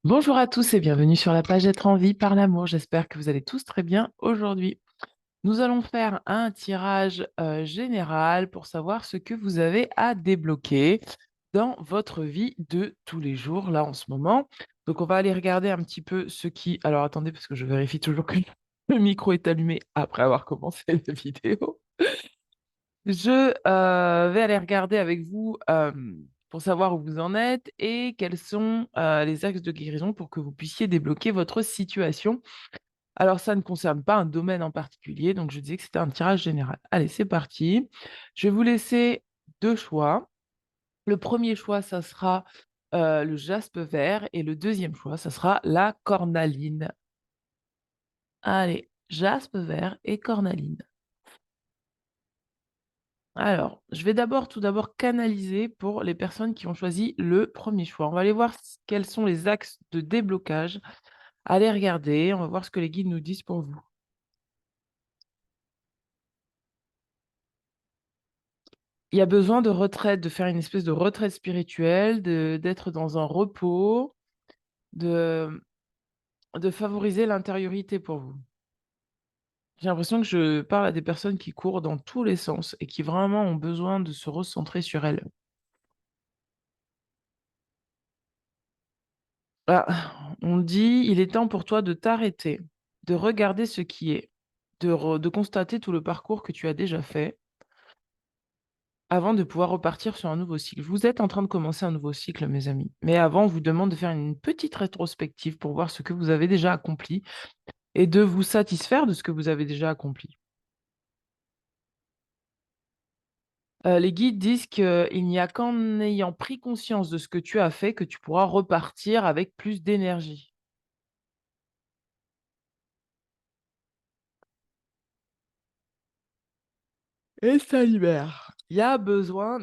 Bonjour à tous et bienvenue sur la page Être en vie par l'amour. J'espère que vous allez tous très bien aujourd'hui. Nous allons faire un tirage général pour savoir ce que vous avez à débloquer dans votre vie de tous les jours, là en ce moment. Donc on va aller regarder un petit peu ce qui... Alors attendez, parce que je vérifie toujours que le micro est allumé après avoir commencé la vidéo. Je vais aller regarder avec vous pour savoir où vous en êtes et quels sont les axes de guérison pour que vous puissiez débloquer votre situation. Alors, ça ne concerne pas un domaine en particulier, donc je disais que c'était un tirage général. Allez, c'est parti. Je vais vous laisser deux choix. Le premier choix, ça sera le jaspe vert et le deuxième choix, ça sera la cornaline. Allez, jaspe vert et cornaline. Alors, je vais tout d'abord canaliser pour les personnes qui ont choisi le premier choix. On va aller voir quels sont les axes de déblocage. Allez regarder, on va voir ce que les guides nous disent pour vous. Il y a besoin de retraite, de faire une espèce de retraite spirituelle, d'être dans un repos, de, de favoriser l'intériorité pour vous. J'ai l'impression que je parle à des personnes qui courent dans tous les sens et qui vraiment ont besoin de se recentrer sur elles. Ah, on dit, il est temps pour toi de t'arrêter, de regarder ce qui est, de constater tout le parcours que tu as déjà fait avant de pouvoir repartir sur un nouveau cycle. Vous êtes en train de commencer un nouveau cycle, mes amis. Mais avant, on vous demande de faire une petite rétrospective pour voir ce que vous avez déjà accompli et de vous satisfaire de ce que vous avez déjà accompli. Les guides disent qu'il n'y a qu'en ayant pris conscience de ce que tu as fait que tu pourras repartir avec plus d'énergie. Et ça libère. Il y a besoin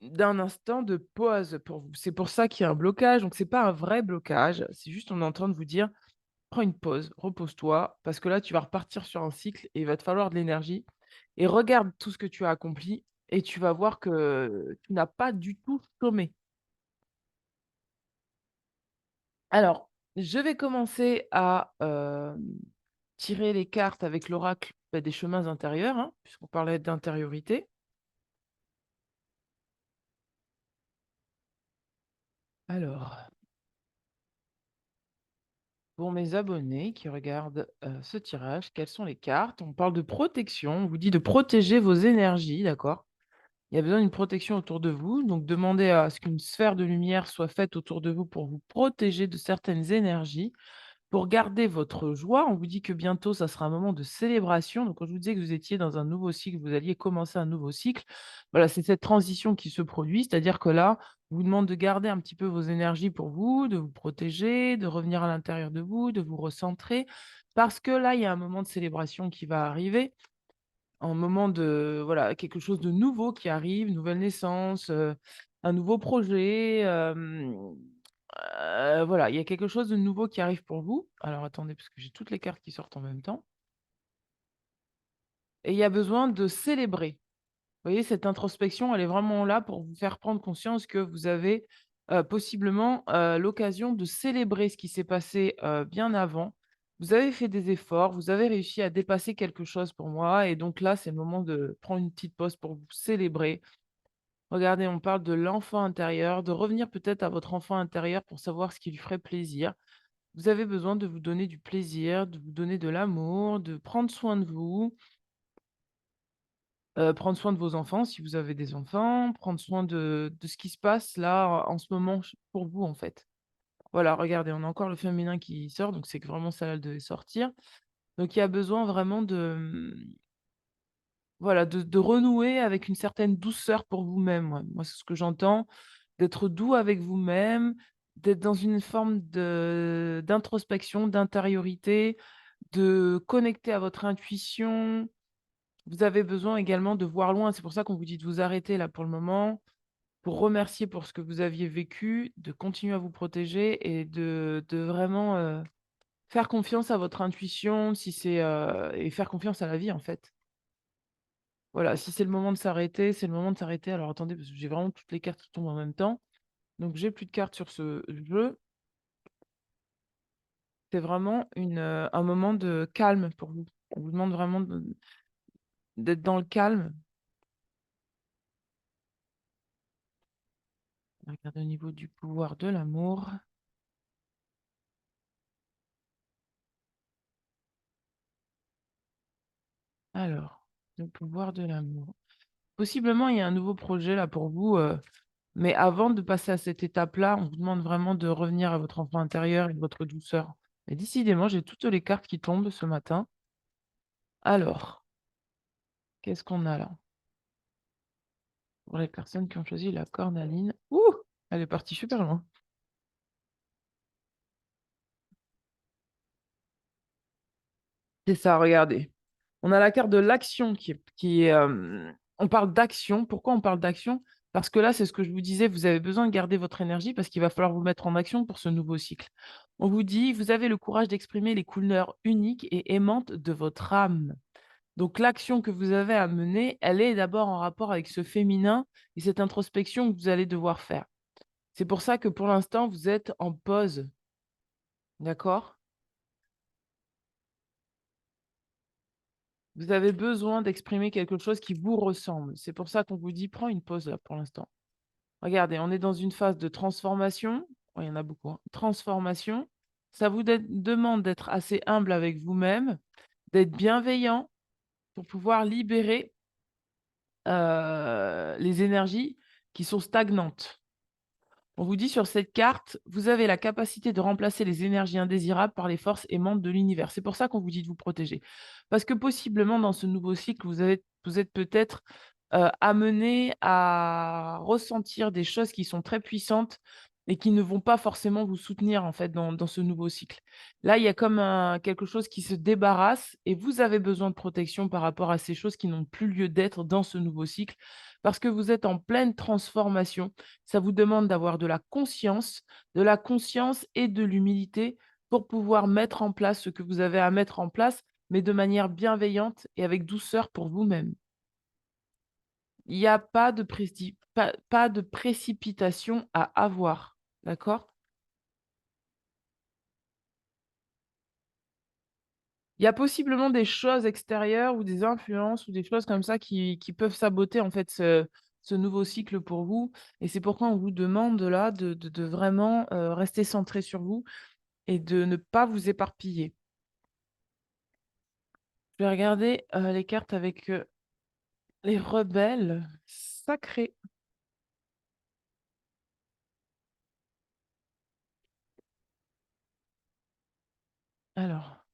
d'un instant de pause pour vous. C'est pour ça qu'il y a un blocage. Donc, ce n'est pas un vrai blocage. C'est juste, on est en train de vous dire, prends une pause, repose-toi, parce que là, tu vas repartir sur un cycle et il va te falloir de l'énergie. Et regarde tout ce que tu as accompli et tu vas voir que tu n'as pas du tout chômé. Alors, je vais commencer à tirer les cartes avec l'oracle des chemins intérieurs, hein, puisqu'on parlait d'intériorité. Alors, pour mes abonnés qui regardent ce tirage, quelles sont les cartes? On parle de protection, on vous dit de protéger vos énergies, d'accord? Il y a besoin d'une protection autour de vous, donc demandez à ce qu'une sphère de lumière soit faite autour de vous pour vous protéger de certaines énergies. Pour garder votre joie, on vous dit que bientôt, ça sera un moment de célébration. Donc, quand je vous disais que vous étiez dans un nouveau cycle, vous alliez commencer un nouveau cycle, voilà, c'est cette transition qui se produit. C'est-à-dire que là, on vous demande de garder un petit peu vos énergies pour vous, de vous protéger, de revenir à l'intérieur de vous, de vous recentrer. Parce que là, il y a un moment de célébration qui va arriver, un moment de, voilà, quelque chose de nouveau qui arrive, nouvelle naissance, un nouveau projet. Voilà, il y a quelque chose de nouveau qui arrive pour vous. Alors attendez, parce que j'ai toutes les cartes qui sortent en même temps. Et il y a besoin de célébrer. Vous voyez, cette introspection, elle est vraiment là pour vous faire prendre conscience que vous avez possiblement l'occasion de célébrer ce qui s'est passé bien avant. Vous avez fait des efforts, vous avez réussi à dépasser quelque chose pour moi. Et donc là, c'est le moment de prendre une petite pause pour vous célébrer. Regardez, on parle de l'enfant intérieur, de revenir peut-être à votre enfant intérieur pour savoir ce qui lui ferait plaisir. Vous avez besoin de vous donner du plaisir, de vous donner de l'amour, de prendre soin de vous, prendre soin de vos enfants si vous avez des enfants, prendre soin de ce qui se passe là en ce moment pour vous en fait. Voilà, regardez, on a encore le féminin qui sort, donc c'est que vraiment ça elle devait sortir. Donc il y a besoin vraiment de, voilà, de renouer avec une certaine douceur pour vous-même. Moi, c'est ce que j'entends, d'être doux avec vous-même, d'être dans une forme d'introspection, d'intériorité, de connecter à votre intuition. Vous avez besoin également de voir loin. C'est pour ça qu'on vous dit de vous arrêter là pour le moment, pour remercier pour ce que vous aviez vécu, de continuer à vous protéger et de vraiment faire confiance à votre intuition si c'est, et faire confiance à la vie en fait. Voilà, si c'est le moment de s'arrêter, c'est le moment de s'arrêter. Alors attendez, parce que j'ai vraiment toutes les cartes qui tombent en même temps. Donc j'ai plus de cartes sur ce jeu. C'est vraiment un moment de calme pour vous. On vous demande vraiment d'être dans le calme. On va regarder au niveau du pouvoir de l'amour. Alors, le pouvoir de l'amour. Possiblement, il y a un nouveau projet là pour vous, mais avant de passer à cette étape-là, on vous demande vraiment de revenir à votre enfant intérieur et de votre douceur. Et décidément, j'ai toutes les cartes qui tombent ce matin. Alors, qu'est-ce qu'on a là? Pour les personnes qui ont choisi la cornaline. Ouh! Elle est partie super loin. C'est ça, regardez. On a la carte de l'action on parle d'action. Pourquoi on parle d'action? Parce que là, c'est ce que je vous disais, vous avez besoin de garder votre énergie parce qu'il va falloir vous mettre en action pour ce nouveau cycle. On vous dit, vous avez le courage d'exprimer les couleurs uniques et aimantes de votre âme. Donc l'action que vous avez à mener, elle est d'abord en rapport avec ce féminin et cette introspection que vous allez devoir faire. C'est pour ça que pour l'instant, vous êtes en pause. D'accord? Vous avez besoin d'exprimer quelque chose qui vous ressemble. C'est pour ça qu'on vous dit: «Prends une pause là pour l'instant». Regardez, on est dans une phase de transformation. Oh, il y en a beaucoup, hein. Transformation. Ça vous demande d'être assez humble avec vous-même, d'être bienveillant pour pouvoir libérer, les énergies qui sont stagnantes. On vous dit sur cette carte, vous avez la capacité de remplacer les énergies indésirables par les forces aimantes de l'univers. C'est pour ça qu'on vous dit de vous protéger. Parce que possiblement, dans ce nouveau cycle, vous êtes peut-être amené à ressentir des choses qui sont très puissantes et qui ne vont pas forcément vous soutenir en fait dans ce nouveau cycle. Là, il y a comme quelque chose qui se débarrasse et vous avez besoin de protection par rapport à ces choses qui n'ont plus lieu d'être dans ce nouveau cycle parce que vous êtes en pleine transformation. Ça vous demande d'avoir de la conscience et de l'humilité pour pouvoir mettre en place ce que vous avez à mettre en place, mais de manière bienveillante et avec douceur pour vous-même. Il y a pas de précipitation à avoir, d'accord? Il y a possiblement des choses extérieures ou des influences ou des choses comme ça qui peuvent saboter en fait ce nouveau cycle pour vous et c'est pourquoi on vous demande là de vraiment, rester centré sur vous et de ne pas vous éparpiller. Je vais regarder, les cartes avec, les rebelles sacrés. Alors,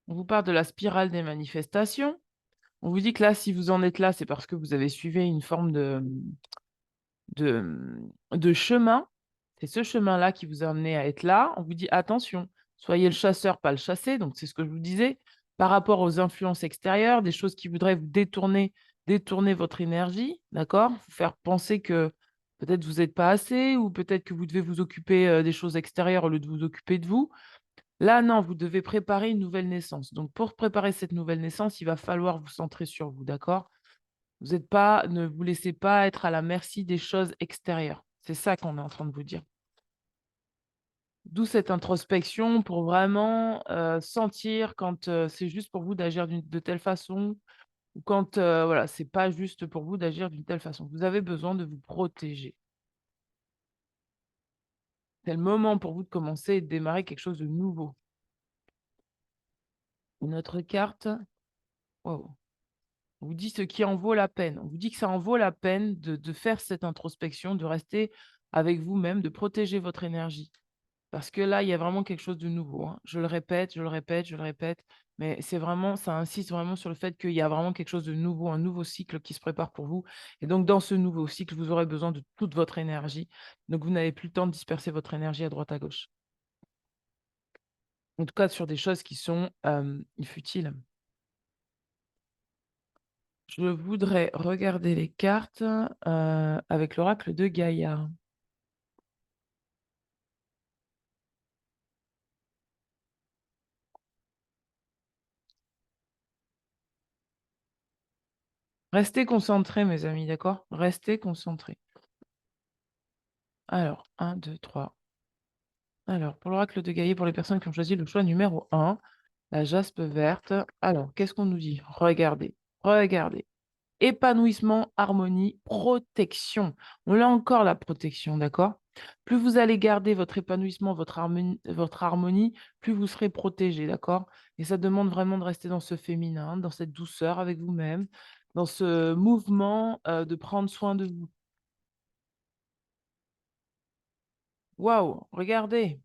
on vous parle de la spirale des manifestations. On vous dit que là, si vous en êtes là, c'est parce que vous avez suivi une forme de chemin. C'est ce chemin-là qui vous a amené à être là. On vous dit: «Attention, soyez le chasseur, pas le chassé», donc c'est ce que je vous disais. Par rapport aux influences extérieures, des choses qui voudraient vous détourner votre énergie, d'accord? Vous faire penser que peut-être vous êtes pas assez ou peut-être que vous devez vous occuper, des choses extérieures au lieu de vous occuper de vous. Là, non, vous devez préparer une nouvelle naissance. Donc pour préparer cette nouvelle naissance, il va falloir vous centrer sur vous, d'accord? Vous êtes pas Ne vous laissez pas être à la merci des choses extérieures. C'est ça qu'on est en train de vous dire. D'où cette introspection pour vraiment, sentir quand, c'est juste pour vous d'agir de telle façon ou quand, voilà, c'est pas juste pour vous d'agir d'une telle façon. Vous avez besoin de vous protéger. C'est le moment pour vous de commencer et de démarrer quelque chose de nouveau. Une autre carte, waouh, on vous dit ce qui en vaut la peine. On vous dit que ça en vaut la peine de faire cette introspection, de rester avec vous-même, de protéger votre énergie. Parce que là, il y a vraiment quelque chose de nouveau, hein. Je le répète, je le répète, je le répète, mais c'est vraiment ça insiste vraiment sur le fait qu'il y a vraiment quelque chose de nouveau, un nouveau cycle qui se prépare pour vous et donc dans ce nouveau cycle, vous aurez besoin de toute votre énergie. Donc vous n'avez plus le temps de disperser votre énergie à droite à gauche. En tout cas sur des choses qui sont, futiles. Je voudrais regarder les cartes, avec l'oracle de Gaïa. Restez concentrés mes amis, d'accord? Restez concentrés. Alors 1, 2, 3. Alors, pour l'oracle de Gaïa, pour les personnes qui ont choisi le choix numéro 1, la jaspe verte. Alors, qu'est-ce qu'on nous dit? Regardez, regardez. Épanouissement, harmonie, protection. On a encore la protection, d'accord? Plus vous allez garder votre épanouissement, votre harmonie, plus vous serez protégé, d'accord? Et ça demande vraiment de rester dans ce féminin, dans cette douceur avec vous-même, dans ce mouvement de prendre soin de vous. Waouh, regardez,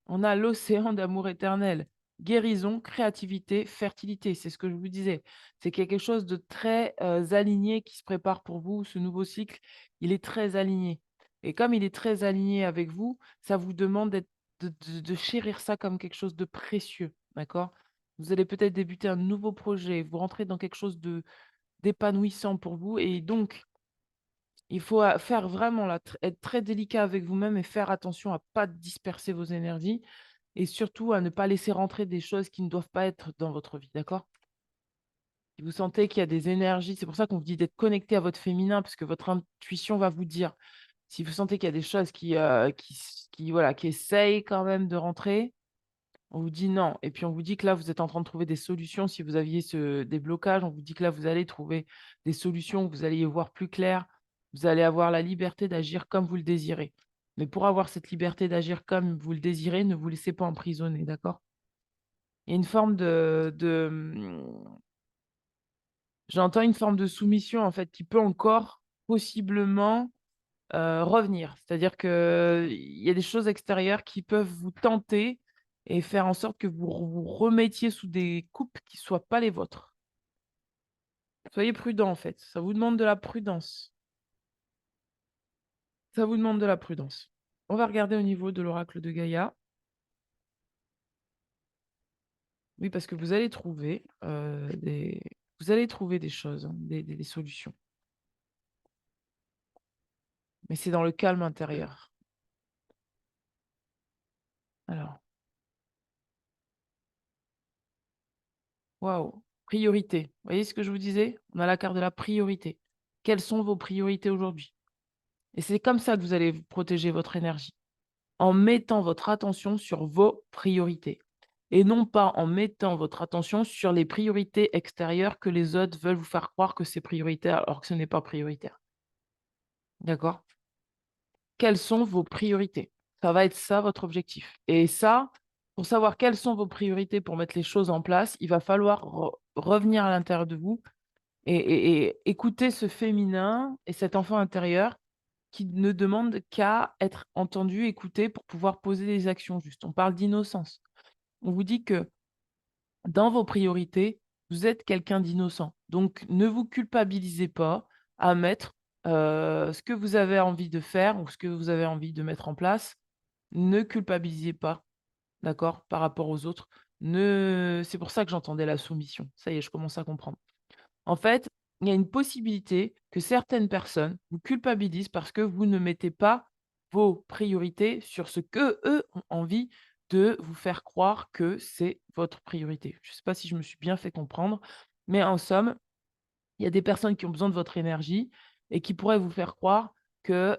on a l'océan d'amour éternel. Guérison, créativité, fertilité, c'est ce que je vous disais. C'est quelque chose de très aligné qui se prépare pour vous. Ce nouveau cycle, il est très aligné. Et comme il est très aligné avec vous, ça vous demande de chérir ça comme quelque chose de précieux. D'accord? Vous allez peut-être débuter un nouveau projet, vous rentrez dans quelque chose d'épanouissant pour vous. Et donc, il faut faire vraiment être très délicat avec vous-même et faire attention à ne pas disperser vos énergies et surtout à ne pas laisser rentrer des choses qui ne doivent pas être dans votre vie, d'accord? Si vous sentez qu'il y a des énergies, c'est pour ça qu'on vous dit d'être connecté à votre féminin, parce que votre intuition va vous dire. Si vous sentez qu'il y a des choses voilà, qui essayent quand même de rentrer, on vous dit non. Et puis on vous dit que là, vous êtes en train de trouver des solutions. Si vous aviez des blocages, on vous dit que là, vous allez trouver des solutions, vous allez y voir plus clair. Vous allez avoir la liberté d'agir comme vous le désirez. Mais pour avoir cette liberté d'agir comme vous le désirez, ne vous laissez pas emprisonner, d'accord? Il y a une forme j'entends une forme de soumission, en fait, qui peut encore possiblement, revenir. C'est-à-dire qu'il y a des choses extérieures qui peuvent vous tenter et faire en sorte que vous remettiez sous des coupes qui ne soient pas les vôtres. Soyez prudent, en fait, ça vous demande de la prudence. Ça vous demande de la prudence. On va regarder au niveau de l'oracle de Gaïa. Oui, parce que vous allez trouver des choses, hein, des solutions. Mais c'est dans le calme intérieur. Alors, waouh, priorité. Vous voyez ce que je vous disais? On a la carte de la priorité. Quelles sont vos priorités aujourd'hui? Et c'est comme ça que vous allez protéger votre énergie, en mettant votre attention sur vos priorités et non pas en mettant votre attention sur les priorités extérieures que les autres veulent vous faire croire que c'est prioritaire alors que ce n'est pas prioritaire. D'accord? Quelles sont vos priorités? Ça va être ça votre objectif. Et ça, pour savoir quelles sont vos priorités pour mettre les choses en place, il va falloir revenir à l'intérieur de vous et écouter ce féminin et cet enfant intérieur qui ne demande qu'à être entendu, écouté pour pouvoir poser des actions justes. On parle d'innocence. On vous dit que dans vos priorités, vous êtes quelqu'un d'innocent. Donc, ne vous culpabilisez pas à mettre ce que vous avez envie de faire ou ce que vous avez envie de mettre en place. Ne culpabilisez pas, d'accord, par rapport aux autres. C'est pour ça que j'entendais la soumission. Ça y est, je commence à comprendre. En fait, il y a une possibilité que certaines personnes vous culpabilisent parce que vous ne mettez pas vos priorités sur ce qu'eux ont envie de vous faire croire que c'est votre priorité. Je ne sais pas si je me suis bien fait comprendre, mais en somme, il y a des personnes qui ont besoin de votre énergie et qui pourraient vous faire croire que,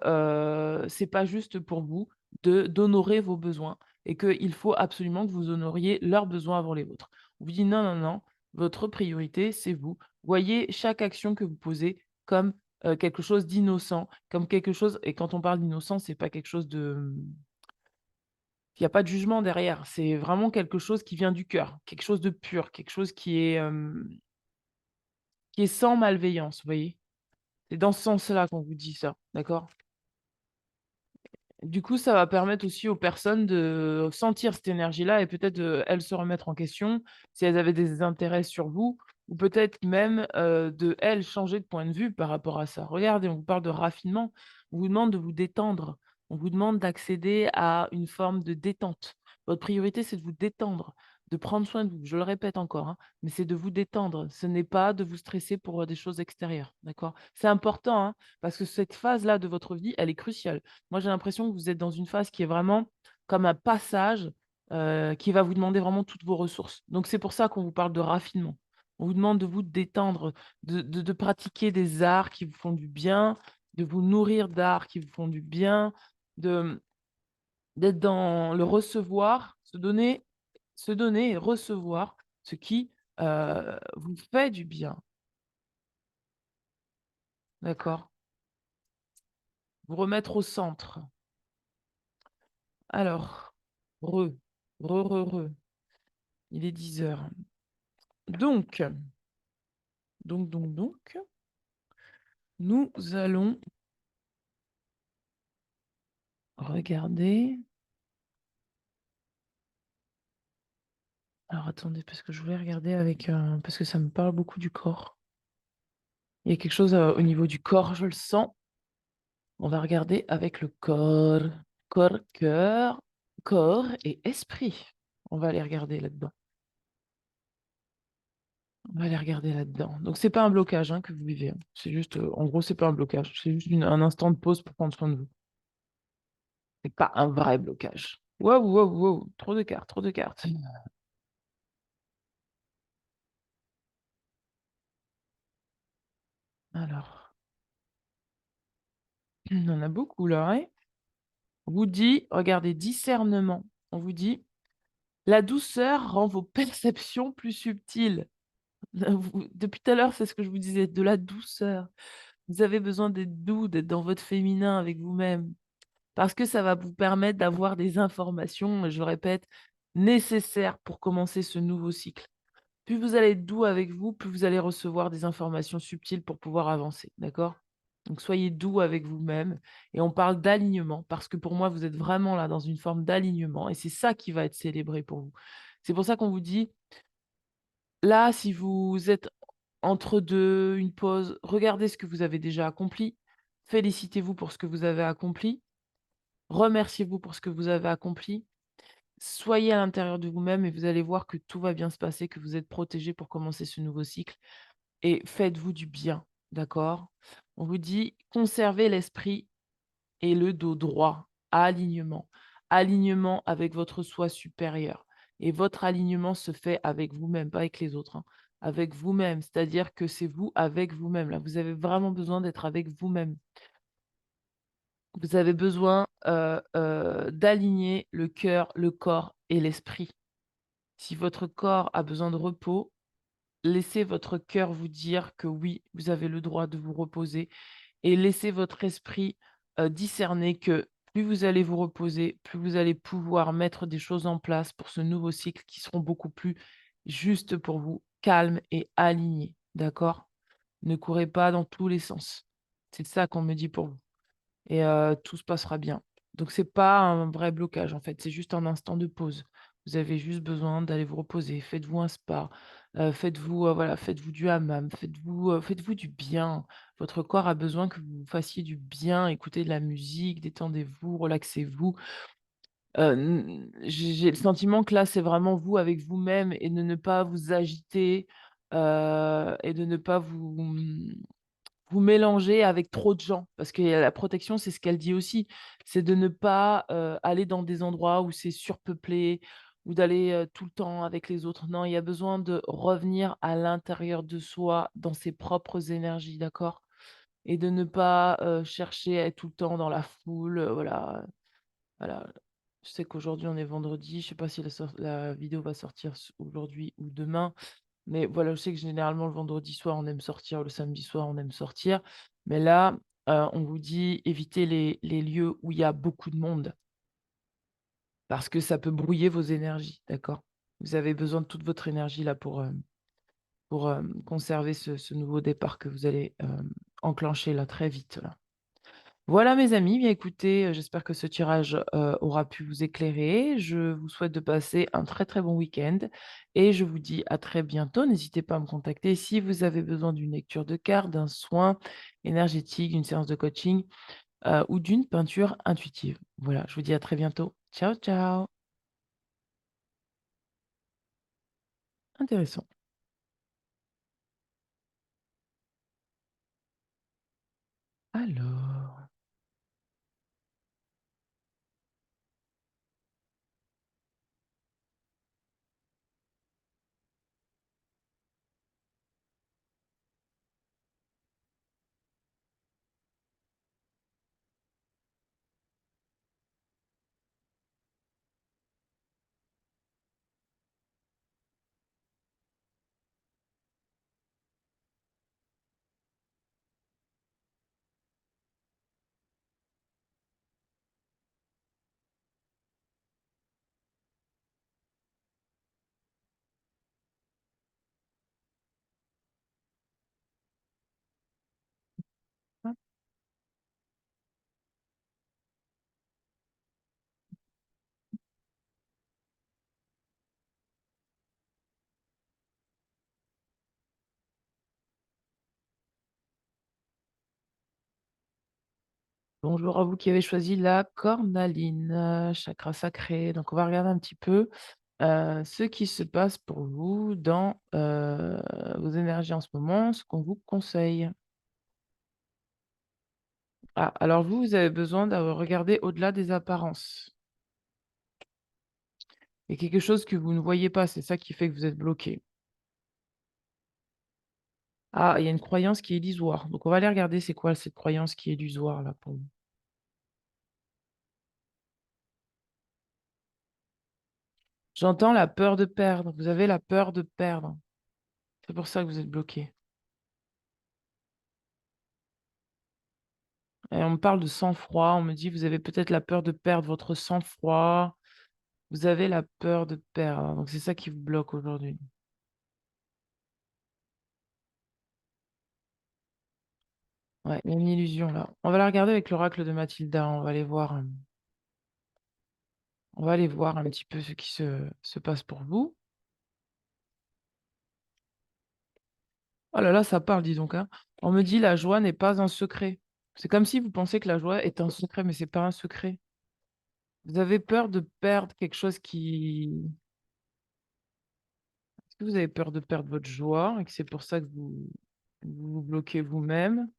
c'est pas juste pour vous d'honorer vos besoins et qu'il faut absolument que vous honoriez leurs besoins avant les vôtres. On vous dit: «Non, non, non, votre priorité, c'est vous». Voyez chaque action que vous posez comme, quelque chose d'innocent, comme quelque chose et quand on parle d'innocent, c'est pas quelque chose il y a pas de jugement derrière, c'est vraiment quelque chose qui vient du cœur, quelque chose de pur, quelque chose qui est sans malveillance, vous voyez? C'est dans ce sens-là qu'on vous dit ça, d'accord? Du coup, ça va permettre aussi aux personnes de sentir cette énergie-là et peut-être, elles se remettre en question, si elles avaient des intérêts sur vous ou peut-être même, elles, changer de point de vue par rapport à ça. Regardez, on vous parle de raffinement, on vous demande de vous détendre, on vous demande d'accéder à une forme de détente. Votre priorité, c'est de vous détendre, de prendre soin de vous. Je le répète encore, hein, mais c'est de vous détendre. Ce n'est pas de vous stresser pour, des choses extérieures, d'accord? C'est important, hein, parce que cette phase-là de votre vie, elle est cruciale. Moi, j'ai l'impression que vous êtes dans une phase qui est vraiment comme un passage, qui va vous demander vraiment toutes vos ressources. Donc c'est pour ça qu'on vous parle de raffinement. On vous demande de vous détendre, de pratiquer des arts qui vous font du bien, de vous nourrir d'arts qui vous font du bien, de d'être dans le recevoir, se donner et recevoir ce qui, vous fait du bien, d'accord? Vous remettre au centre. Alors, re, re. Il est 10 heures. Donc, donc, nous allons regarder. Alors attendez, parce que je voulais regarder avec parce que ça me parle beaucoup du corps. Il y a quelque chose au niveau du corps, je le sens. On va regarder avec le corps. Corps, cœur, corps et esprit. On va aller regarder là-dedans. On va aller regarder là-dedans. Donc, c'est pas un blocage hein, que vous vivez, hein. C'est juste, en gros, c'est pas un blocage. C'est juste un instant de pause pour prendre soin de vous. C'est pas un vrai blocage. Waouh, waouh, waouh. Trop de cartes, trop de cartes. Alors, il y en a beaucoup là, hein. On vous dit, regardez, discernement. On vous dit, la douceur rend vos perceptions plus subtiles. Depuis tout à l'heure, c'est ce que je vous disais, de la douceur. Vous avez besoin d'être doux, d'être dans votre féminin avec vous-même, parce que ça va vous permettre d'avoir des informations, je le répète, nécessaires pour commencer ce nouveau cycle. Plus vous allez être doux avec vous, plus vous allez recevoir des informations subtiles pour pouvoir avancer, d'accord? Donc soyez doux avec vous-même et on parle d'alignement parce que pour moi, vous êtes vraiment là dans une forme d'alignement et c'est ça qui va être célébré pour vous. C'est pour ça qu'on vous dit, là, si vous êtes entre 2, une pause, regardez ce que vous avez déjà accompli, félicitez-vous pour ce que vous avez accompli, remerciez-vous pour ce que vous avez accompli, soyez à l'intérieur de vous-même et vous allez voir que tout va bien se passer, que vous êtes protégé pour commencer ce nouveau cycle et faites-vous du bien, d'accord? On vous dit: «Conservez l'esprit et le dos droit, alignement. Alignement avec votre soi supérieur et votre alignement se fait avec vous-même, pas avec les autres, hein. Avec vous-même, c'est-à-dire que c'est vous avec vous-même. Là, vous avez vraiment besoin d'être avec vous-même. Vous avez besoin, d'aligner le cœur, le corps et l'esprit. Si votre corps a besoin de repos, laissez votre cœur vous dire que oui, vous avez le droit de vous reposer et laissez votre esprit, discerner que plus vous allez vous reposer, plus vous allez pouvoir mettre des choses en place pour ce nouveau cycle qui seront beaucoup plus justes pour vous, calmes et alignés, d'accord? Ne courez pas dans tous les sens. C'est ça qu'on me dit pour vous et tout se passera bien. Donc c'est pas un vrai blocage, en fait, c'est juste un instant de pause. Vous avez juste besoin d'aller vous reposer. Faites-vous un spa, faites-vous, voilà, faites-vous du hammam, faites-vous du bien. Votre corps a besoin que vous fassiez du bien, écoutez de la musique, détendez-vous, relaxez-vous. J'ai le sentiment que là, c'est vraiment vous avec vous-même et de ne pas vous agiter, et de ne pas vous mélangez avec trop de gens parce que la protection, c'est ce qu'elle dit aussi, c'est de ne pas, aller dans des endroits où c'est surpeuplé ou d'aller, tout le temps avec les autres. Non, il y a besoin de revenir à l'intérieur de soi, dans ses propres énergies, d'accord? Et de ne pas, chercher à être tout le temps dans la foule, voilà. Je sais qu'aujourd'hui, on est vendredi, je sais pas si la vidéo va sortir aujourd'hui ou demain. Mais voilà, je sais que généralement le vendredi soir, on aime sortir, le samedi soir, on aime sortir. Mais là, on vous dit: «Évitez les lieux où il y a beaucoup de monde» parce que ça peut brouiller vos énergies, d'accord? Vous avez besoin de toute votre énergie là pour, conserver ce nouveau départ que vous allez, enclencher là très vite là. Voilà mes amis, bien écoutez, j'espère que ce tirage, aura pu vous éclairer. Je vous souhaite de passer un très, très bon week-end et je vous dis à très bientôt. N'hésitez pas à me contacter si vous avez besoin d'une lecture de cartes, d'un soin énergétique, d'une séance de coaching, ou d'une peinture intuitive. Voilà, je vous dis à très bientôt. Ciao, ciao. Intéressant. Alors, Bonjour à vous qui avez choisi la cornaline, chakra sacré. Donc on va regarder un petit peu, ce qui se passe pour vous dans, vos énergies en ce moment, ce qu'on vous conseille. Ah, alors vous, vous avez besoin de regarder au-delà des apparences. Il y a quelque chose que vous ne voyez pas, c'est ça qui fait que vous êtes bloqué. Ah, il y a une croyance qui est illusoire. Donc on va aller regarder c'est quoi cette croyance qui est illusoire là pour vous. J'entends la peur de perdre. Vous avez la peur de perdre. C'est pour ça que vous êtes bloqué. Et on me parle de sang-froid, on me dit: «Vous avez peut-être la peur de perdre votre sang-froid, vous avez la peur de perdre», donc c'est ça qui vous bloque aujourd'hui. Ouais, il y a une illusion là. On va la regarder avec l'oracle de Mathilda, on va aller voir, on va aller voir un petit peu ce qui se passe pour vous. Oh là là, ça parle, dis donc, hein. On me dit: «La joie n'est pas un secret». C'est comme si vous pensiez que la joie est un secret, mais c'est pas un secret. Vous avez peur de perdre quelque chose qui est-ce que vous avez peur de perdre votre joie et que c'est pour ça que vous vous bloquez vous-même?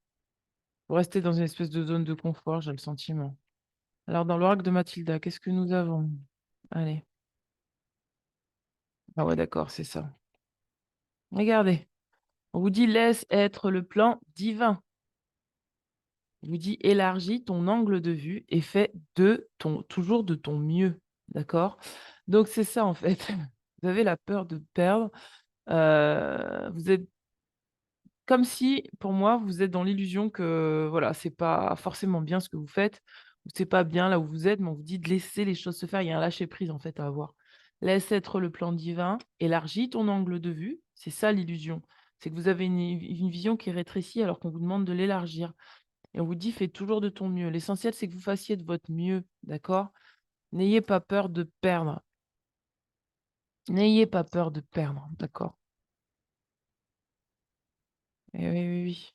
Vous restez dans une espèce de zone de confort, j'ai le sentiment. Alors dans l'oracle de Mathilda, qu'est-ce que nous avons? Allez. Ah ouais, d'accord, c'est ça. Regardez, on vous dit: «Laisse être le plan divin». On vous dit: «Élargis ton angle de vue et fais de ton toujours de ton mieux». D'accord? Donc c'est ça en fait. Vous avez la peur de perdre, vous êtes comme si, pour moi, vous êtes dans l'illusion que, voilà, c'est pas forcément bien ce que vous faites, ou c'est pas bien là où vous êtes, mais on vous dit de laisser les choses se faire. Il y a un lâcher prise, en fait, à avoir. Laisse être le plan divin, élargis ton angle de vue, c'est ça l'illusion. C'est que vous avez une vision qui est rétrécie alors qu'on vous demande de l'élargir et on vous dit: «Fais toujours de ton mieux». L'essentiel, c'est que vous fassiez de votre mieux, d'accord? N'ayez pas peur de perdre. N'ayez pas peur de perdre, d'accord? Eh oui, oui, oui.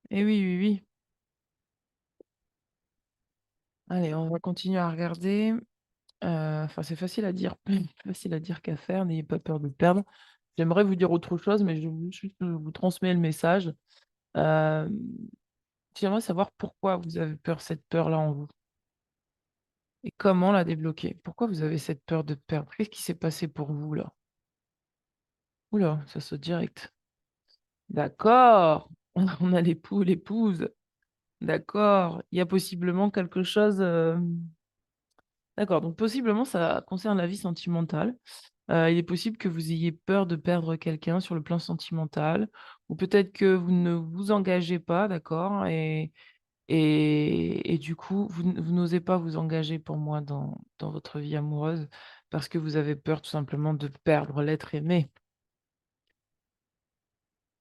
Eh oui, oui, oui. Allez, on va continuer à regarder. Enfin, c'est facile à dire, facile à dire qu'à faire, n'ayez pas peur de perdre. J'aimerais vous dire autre chose, mais je vous juste vous transmets le message. Hem, J'aimerais savoir pourquoi vous avez peur, cette peur-là en vous et comment la débloquer? Pourquoi vous avez cette peur de perdre? Qu'est-ce qui s'est passé pour vous là? Ouh là, ça saute direct. D'accord! On a l'époux, l'épouse. D'accord. Il y a possiblement quelque chose, d'accord, donc possiblement ça concerne la vie sentimentale. Il est possible que vous ayez peur de perdre quelqu'un sur le plan sentimental ou peut-être que vous ne vous engagez pas, d'accord? Et du coup, vous n'osez pas vous engager pour moi dans votre vie amoureuse parce que vous avez peur tout simplement de perdre l'être aimé.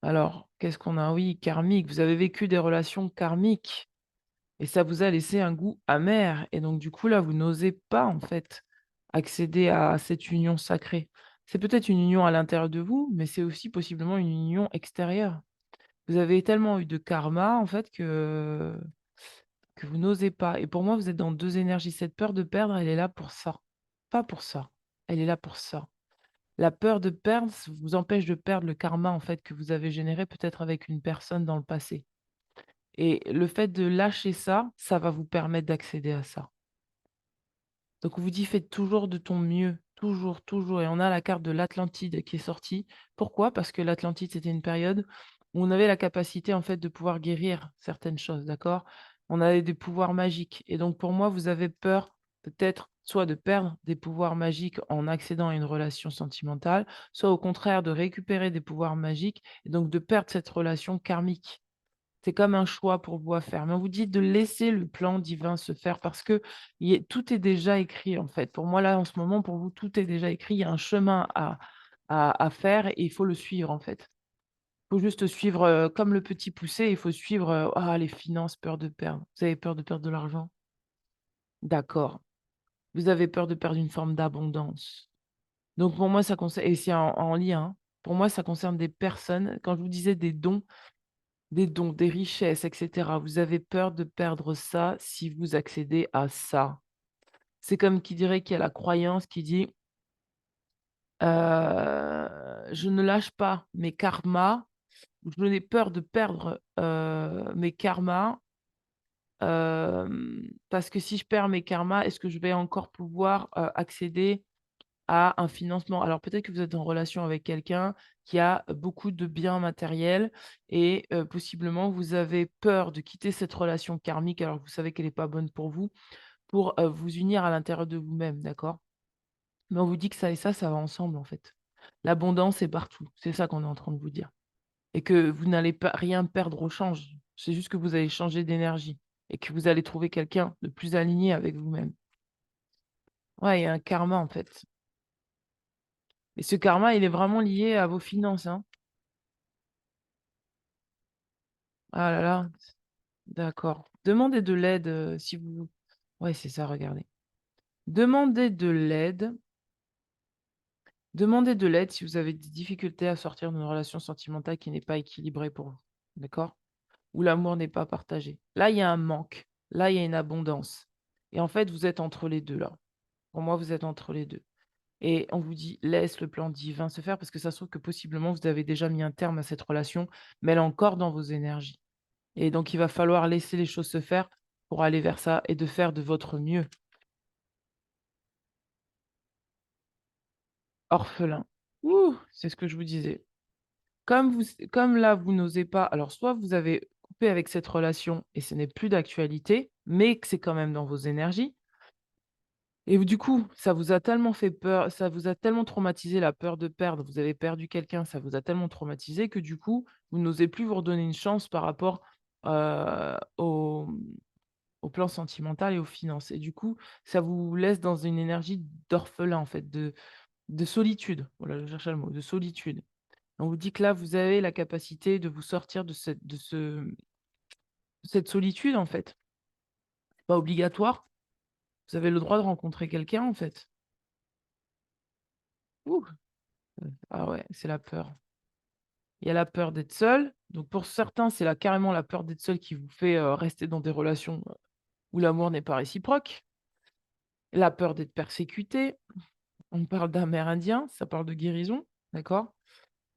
Alors, qu'est-ce qu'on a? Oui, karmique, vous avez vécu des relations karmiques et ça vous a laissé un goût amer et donc du coup, là, vous n'osez pas, en fait, accéder à cette union sacrée. C'est peut-être une union à l'intérieur de vous, mais c'est aussi possiblement une union extérieure. Vous avez tellement eu de karma, en fait, que vous n'osez pas et pour moi, vous êtes dans 2 énergies. Cette peur de perdre, elle est là pour ça, pas pour ça. Elle est là pour ça. La peur de perdre vous empêche de perdre le karma, en fait, que vous avez généré peut-être avec une personne dans le passé et le fait de lâcher ça, ça va vous permettre d'accéder à ça. Donc on vous dit: «Fais toujours de ton mieux», toujours, toujours et on a la carte de l'Atlantide qui est sortie. Pourquoi? Parce que l'Atlantide, c'était une période où on avait la capacité, en fait, de pouvoir guérir certaines choses, d'accord? On avait des pouvoirs magiques et donc pour moi, vous avez peur peut-être soit de perdre des pouvoirs magiques en accédant à une relation sentimentale, soit au contraire de récupérer des pouvoirs magiques et donc de perdre cette relation karmique. C'est comme un choix pour vous à faire, mais on vous dit de laisser le plan divin se faire parce que tout est déjà écrit, en fait. Pour moi, là, en ce moment, pour vous, tout est déjà écrit. Il y a un chemin à faire et il faut le suivre, en fait. Il faut juste suivre, comme le petit poussé, il faut suivre, ah, les finances, peur de perdre. Vous avez peur de perdre de l'argent? D'accord. Vous avez peur de perdre une forme d'abondance. Donc pour moi, ça concerne et c'est en lien, hein. Pour moi, ça concerne des personnes. Quand je vous disais des dons, des dons, des richesses, et cetera. Vous avez peur de perdre ça si vous accédez à ça. C'est comme qui dirait qu'il y a la croyance qui dit, «Je ne lâche pas mes karmas, je n'ai peur de perdre, mes karmas, parce que si je perds mes karmas, est-ce que je vais encore pouvoir, accéder à un financement?» Alors peut-être que vous êtes en relation avec quelqu'un qui a beaucoup de biens matériels et possiblement vous avez peur de quitter cette relation karmique alors que vous savez qu'elle est pas bonne pour, vous unir à l'intérieur de vous-même, d'accord? Mais on vous dit que ça et ça va ensemble, en fait. L'abondance est partout, c'est ça qu'on est en train de vous dire et que vous n'allez pas rien perdre au change. C'est juste que vous allez changer d'énergie et que vous allez trouver quelqu'un de plus aligné avec vous-même. Ouais, il y a un karma, en fait et ce karma, il est vraiment lié à vos finances, hein. Ah là là, d'accord. Demandez de l'aide, si vous ouais, c'est ça, regardez. Demandez de l'aide demandez de l'aide si vous avez des difficultés à sortir d'une relation sentimentale qui n'est pas équilibrée pour vous, d'accord? Où l'amour n'est pas partagé. Là, il y a un manque, là, il y a une abondance et en fait, vous êtes entre les 2 là. Pour moi, vous êtes entre les 2 et on vous dit: «Laisse le plan divin se faire» parce que ça se trouve que possiblement vous avez déjà mis un terme à cette relation, mais elle est encore dans vos énergies et donc il va falloir laisser les choses se faire pour aller vers ça et de faire de votre mieux. Orphelin. Ouh! C'est ce que je vous disais. Comme là, vous n'osez pas alors soit vous avez coupé avec cette relation et ce n'est plus d'actualité, mais que c'est quand même dans vos énergies et du coup, ça vous a tellement fait peur, ça vous a tellement traumatisé la peur de perdre, vous avez perdu quelqu'un, ça vous a tellement traumatisé que du coup, vous n'osez plus vous redonner une chance par rapport, au plan sentimental et aux finances et du coup, ça vous laisse dans une énergie d'orphelin en fait, de solitude. Voilà, je cherchais le mot, de solitude. On vous dit que là, vous avez la capacité de vous sortir de cette solitude, en fait. C'est pas obligatoire. Vous avez le droit de rencontrer quelqu'un, en fait. Ouh! Ah ouais, c'est la peur. Il y a la peur d'être seul. Donc pour certains, c'est là carrément la peur d'être seul qui vous fait, rester dans des relations, où l'amour n'est pas réciproque. La peur d'être persécuté. On parle d'Amérindiens, ça parle de guérison, d'accord?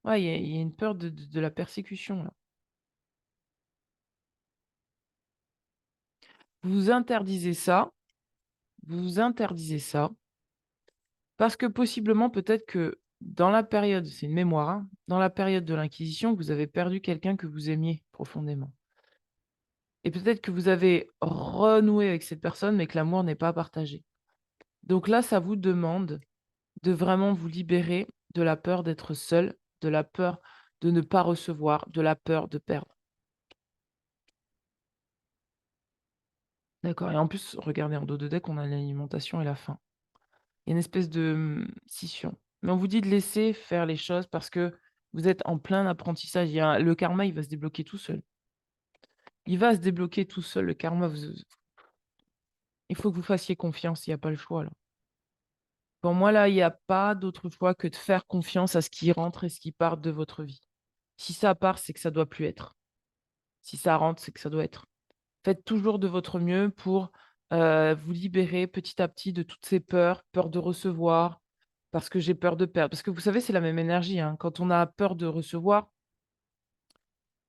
Ouais, il y a une peur de la persécution, là. Vous vous interdisez ça, vous vous interdisez ça parce que possiblement, peut-être que dans la période c'est une mémoire, hein, dans la période de l'inquisition, vous avez perdu quelqu'un que vous aimiez profondément et peut-être que vous avez renoué avec cette personne, mais que l'amour n'est pas partagé. Donc là, ça vous demande de vraiment vous libérer de la peur d'être seul, de la peur de ne pas recevoir, de la peur de perdre. D'accord et en plus, regardez en dos de deck, on a l'alimentation et la faim. Il y a une espèce de, scission. Mais on vous dit de laisser faire les choses parce que vous êtes en plein apprentissage. Le karma, il va se débloquer tout seul. Il va se débloquer tout seul, le karma, vous il faut que vous fassiez confiance, il y a pas le choix, là. Pour moi, là, il y a pas d'autre choix que de faire confiance à ce qui rentre et ce qui part de votre vie. Si ça part, c'est que ça doit plus être. Si ça rentre, c'est que ça doit être. Faites toujours de votre mieux pour, vous libérer petit à petit de toutes ces peurs, peur de recevoir, parce que j'ai peur de perdre. Parce que vous savez, c'est la même énergie, hein. Quand on a peur de recevoir,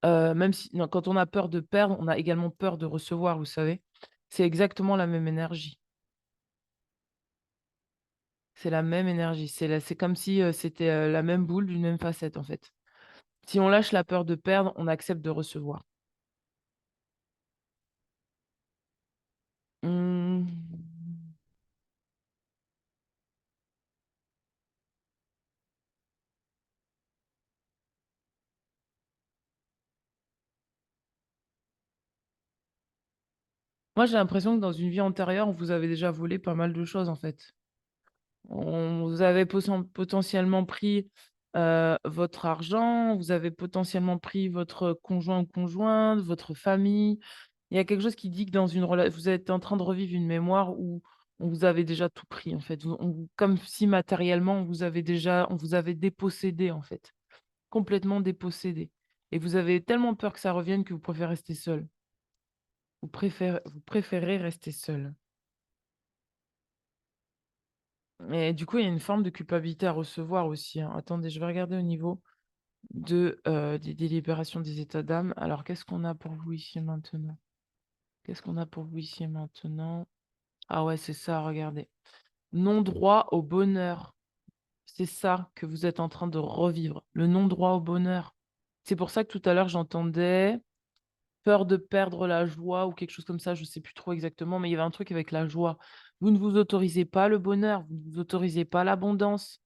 même si non, quand on a peur de perdre, on a également peur de recevoir, vous savez? C'est exactement la même énergie. C'est la même énergie. C'est comme si, c'était, la même boule d'une même facette, en fait. Si on lâche la peur de perdre, on accepte de recevoir. Mmh. Moi, j'ai l'impression que dans une vie antérieure, on vous avait déjà volé pas mal de choses, en fait. On vous avez potentiellement pris, votre argent, vous avez potentiellement pris votre conjoint ou conjointe, votre famille. Il y a quelque chose qui dit que dans une relation, vous êtes en train de revivre une mémoire où on vous avait déjà tout pris, en fait. Comme si matériellement, on vous avait dépossédé, en fait, complètement dépossédé et vous avez tellement peur que ça revienne que vous préférez rester seul. Vous préférez rester seul. Et du coup, il y a une forme de culpabilité à recevoir aussi, hein. Attendez, je vais regarder au niveau des délibérations des états d'âme. Alors, qu'est-ce qu'on a pour vous ici et maintenant? Qu'est-ce qu'on a pour vous ici et maintenant? Ah ouais, c'est ça, regardez. Non-droit au bonheur. C'est ça que vous êtes en train de revivre, le non-droit au bonheur. C'est pour ça que tout à l'heure, j'entendais peur de perdre la joie ou quelque chose comme ça, je ne sais plus trop exactement, mais il y avait un truc avec la joie. Vous ne vous autorisez pas le bonheur, vous ne vous autorisez pas l'abondance.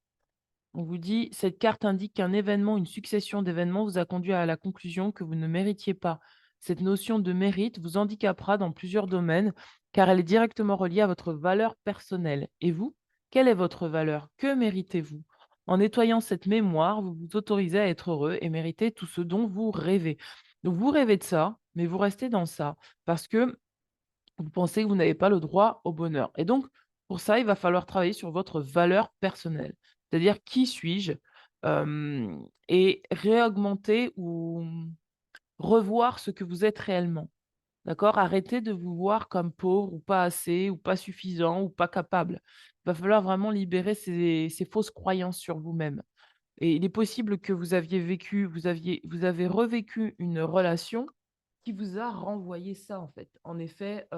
On vous dit, cette carte indique qu'un événement, une succession d'événements vous a conduit à la conclusion que vous ne méritiez pas. Cette notion de mérite vous handicapera dans plusieurs domaines car elle est directement reliée à votre valeur personnelle. Et vous, quelle est votre valeur? Que méritez-vous? En nettoyant cette mémoire, vous vous autorisez à être heureux et méritez tout ce dont vous rêvez. Donc vous rêvez de ça, mais vous restez dans ça parce que vous pensez que vous n'avez pas le droit au bonheur. Et donc, pour ça, il va falloir travailler sur votre valeur personnelle. C'est-à-dire, qui suis-je? Et réaugmenter ou revoir ce que vous êtes réellement. D'accord? Arrêtez de vous voir comme pauvre ou pas assez ou pas suffisant ou pas capable. Il va falloir vraiment libérer ces fausses croyances sur vous-même. Et il est possible que vous avez revécu une relation qui vous a renvoyé ça, en fait. En effet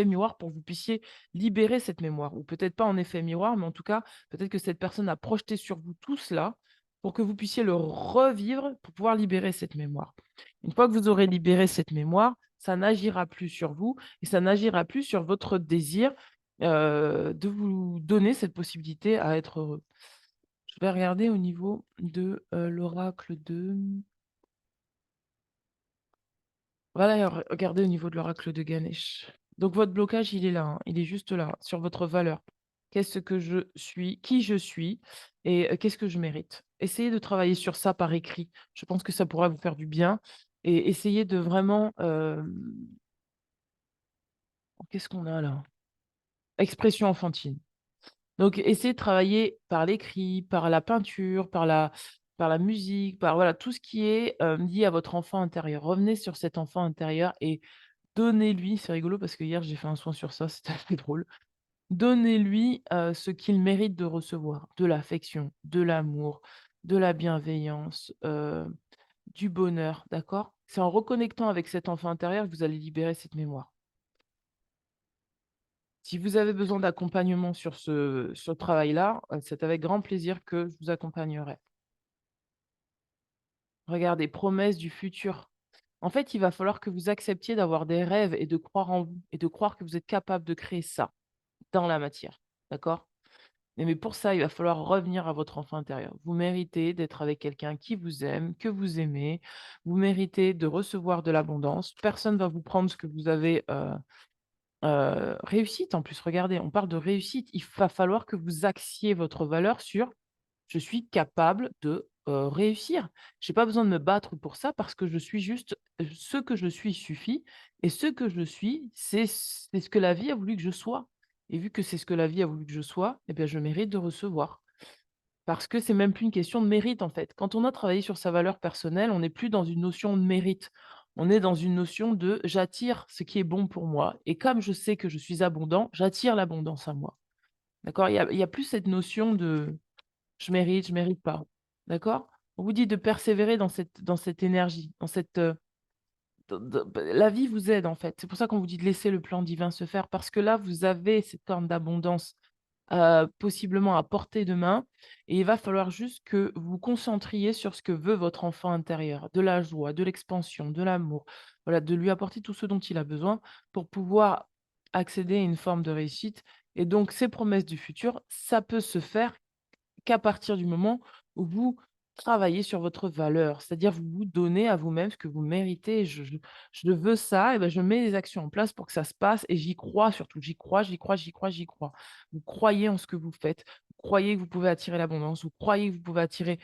miroir pour que vous puissiez libérer cette mémoire ou peut-être pas en effet miroir, mais en tout cas, peut-être que cette personne a projeté sur vous tout cela pour que vous puissiez le revivre pour pouvoir libérer cette mémoire. Une fois que vous aurez libéré cette mémoire, ça n'agira plus sur vous et ça n'agira plus sur votre désir, de vous donner cette possibilité à être heureux. Je vais regarder au niveau de, l'oracle de voilà, regardez au niveau de l'oracle de Ganesh. Donc votre blocage, il est là, hein, il est juste là, sur votre valeur. Qu'est-ce que je suis? Qui je suis? Et qu'est-ce que je mérite? Essayez de travailler sur ça par écrit. Je pense que ça pourra vous faire du bien et essayez de vraiment, qu'est-ce qu'on a là? Expression enfantine. Donc, essayez de travailler par l'écrit, par la peinture, par la musique, par voilà, tout ce qui est lié à votre enfant intérieur. Revenez sur cet enfant intérieur et donnez-lui, c'est rigolo parce que hier j'ai fait un soin sur ça, c'était assez drôle. Donnez-lui ce qu'il mérite de recevoir, de l'affection, de l'amour, de la bienveillance, du bonheur, d'accord? C'est en reconnectant avec cet enfant intérieur que vous allez libérer cette mémoire. Si vous avez besoin d'accompagnement sur ce travail-là, c'est avec grand plaisir que je vous accompagnerai. Regardez, promesses du futur. En fait, il va falloir que vous acceptiez d'avoir des rêves et de croire en vous et de croire que vous êtes capable de créer ça dans la matière. D'accord? Mais pour ça, il va falloir revenir à votre enfant intérieur. Vous méritez d'être avec quelqu'un qui vous aime, que vous aimez. Vous méritez de recevoir de l'abondance. Personne ne va vous prendre ce que vous avez réussite en plus, regardez, on parle de réussite. Il va falloir que vous axiez votre valeur sur: «Je suis capable de, réussir. J'ai pas besoin de me battre pour ça parce que je suis juste, ce que je suis suffit et ce que je suis, c'est ce que la vie a voulu que je sois et vu que c'est ce que la vie a voulu que je sois, eh bien, je mérite de recevoir». Parce que c'est même plus une question de mérite, en fait. Quand on a travaillé sur sa valeur personnelle, on n'est plus dans une notion de mérite. On est dans une notion de: «J'attire ce qui est bon pour moi et comme je sais que je suis abondant, j'attire l'abondance à moi». D'accord? Il y a plus cette notion de: je mérite pas». D'accord? On vous dit de persévérer dans cette énergie, dans cette, la vie vous aide, en fait. C'est pour ça qu'on vous dit de laisser le plan divin se faire parce que là, vous avez cette forme d'abondance possiblement à portée de main et il va falloir juste que vous vous concentriez sur ce que veut votre enfant intérieur, de la joie, de l'expansion, de l'amour, voilà, de lui apporter tout ce dont il a besoin pour pouvoir accéder à une forme de réussite et donc ces promesses du futur, ça peut se faire qu'à partir du moment où vous travaillez sur votre valeur, c'est-à-dire vous vous donnez à vous-même ce que vous méritez. Je veux ça et ben je mets les actions en place pour que ça se passe et j'y crois surtout. J'y crois, j'y crois, j'y crois, j'y crois. Vous croyez en ce que vous faites, vous croyez que vous pouvez attirer l'abondance, vous croyez que vous pouvez attirer,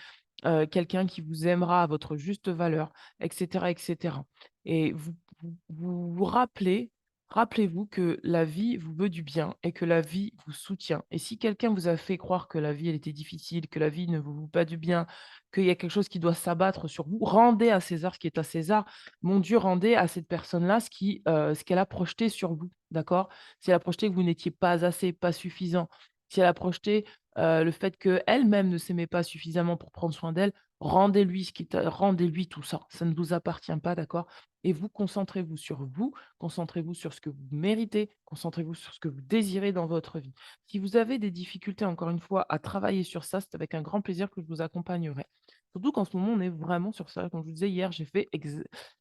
quelqu'un qui vous aimera à votre juste valeur et cetera et cetera et vous vous rappelez Rappelez-vous que la vie vous veut du bien et que la vie vous soutient. Et si quelqu'un vous a fait croire que la vie, elle était difficile, que la vie ne vous veut pas du bien, qu'il y a quelque chose qui doit s'abattre sur vous, rendez à César ce qui est à César. Mon Dieu, rendez à cette personne-là ce qu'elle a projeté sur vous, d'accord? Si elle a projeté que vous n'étiez pas assez, pas suffisant, si elle a projeté le fait qu'elle-même ne s'aimait pas suffisamment pour prendre soin d'elle, rendez-lui rendez-lui tout ça. Ça ne vous appartient pas, d'accord? Et vous, concentrez-vous sur vous. Concentrez-vous sur ce que vous méritez, concentrez-vous sur ce que vous désirez dans votre vie. Si vous avez des difficultés, encore une fois, à travailler sur ça, c'est avec un grand plaisir que je vous accompagnerai. Surtout qu'en ce moment, on est vraiment sur ça. Comme je vous disais hier,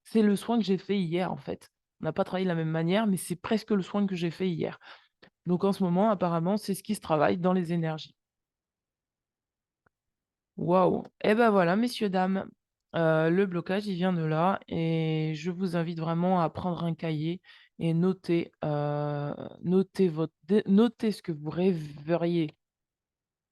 c'est le soin que j'ai fait hier, en fait. On n'a pas travaillé de la même manière, mais c'est presque le soin que j'ai fait hier. Donc en ce moment, apparemment, c'est ce qui se travaille dans les énergies. Waouh! Et ben voilà, messieurs, dames, le blocage, il vient de là et je vous invite vraiment à prendre un cahier et noter ce que vous rêveriez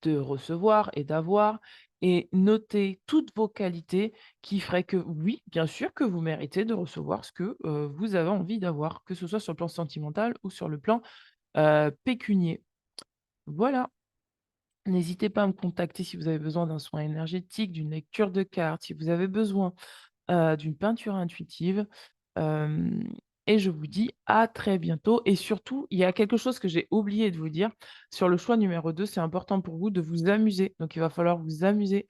de recevoir et d'avoir et noter toutes vos qualités qui feraient que oui, bien sûr que vous méritez de recevoir ce que, vous avez envie d'avoir, que ce soit sur le plan sentimental ou sur le plan, pécunier. Voilà. N'hésitez pas à me contacter si vous avez besoin d'un soin énergétique, d'une lecture de cartes, si vous avez besoin, d'une peinture intuitive, hem et je vous dis à très bientôt et surtout, il y a quelque chose que j'ai oublié de vous dire. Sur le choix numéro 2, c'est important pour vous de vous amuser. Donc il va falloir vous amuser,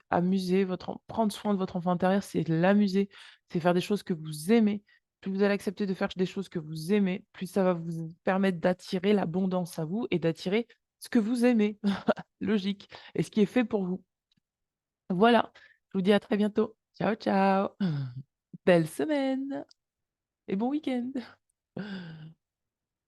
prendre soin de votre enfant intérieur, c'est l'amuser, c'est faire des choses que vous aimez. Plus vous allez accepter de faire des choses que vous aimez, plus ça va vous permettre d'attirer l'abondance à vous et d'attirer ce que vous aimez. Logique et ce qui est fait pour vous. Voilà, je vous dis à très bientôt. Ciao, ciao. Belle semaine et bon week-end.